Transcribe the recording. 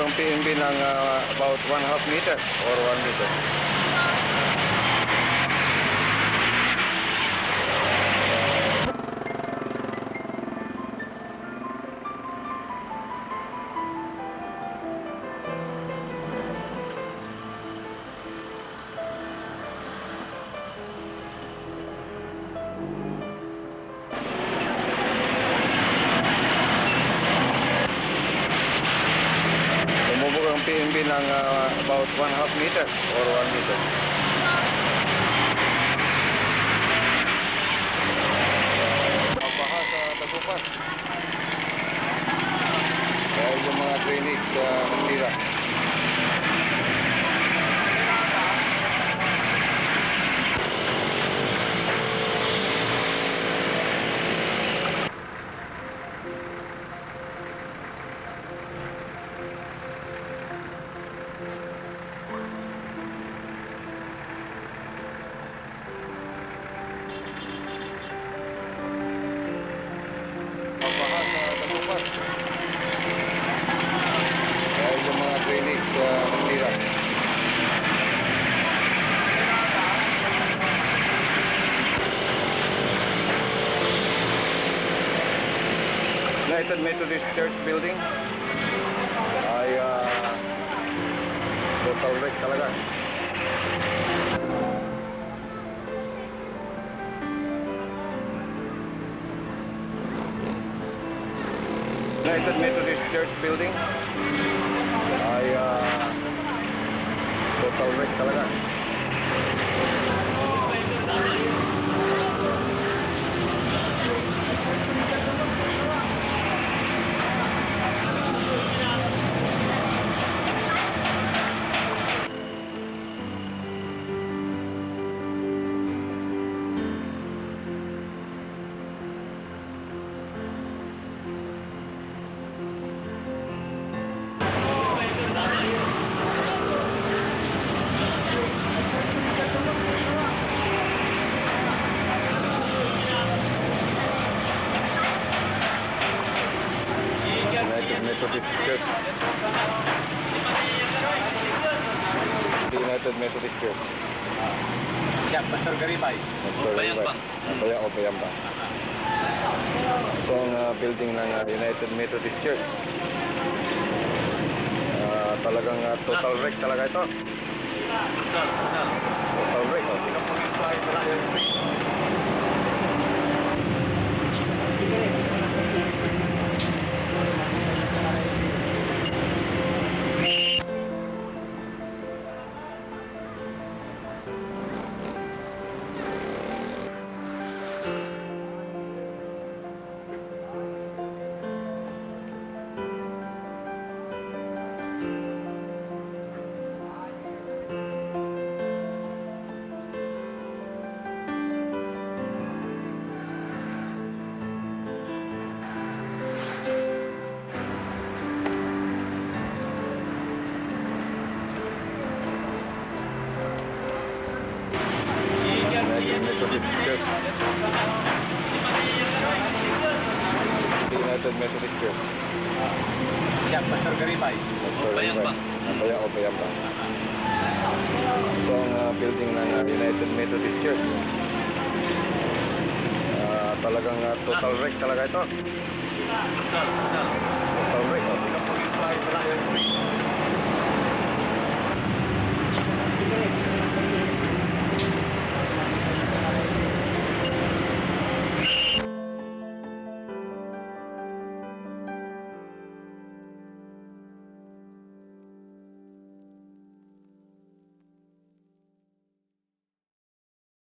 Ang PNB ng about 1/2 meter or 1 meter. Ang PNB ng about 1/2 meter or 1 meter. Baha sa Dagupan. Dahil yung mga drainage nasira. Dahil yung mga drainage nasira. United Methodist Church building ay total wreck talaga. United Methodist Church building ay total wreck talaga. Methodist Church. United Methodist Church. Siap, Pastor Garibay. Bayambang. Bayambang. Ito ang building ng United Methodist Church. Talagang total wreck talaga ito. Total wreck. United Methodist Church. Siya, Pastor Garibay. Bayambang. Bayambang. Ito ang building ng United Methodist Church. Talagang total wreck talaga ito. Total wreck. Kapag ito ay wala yung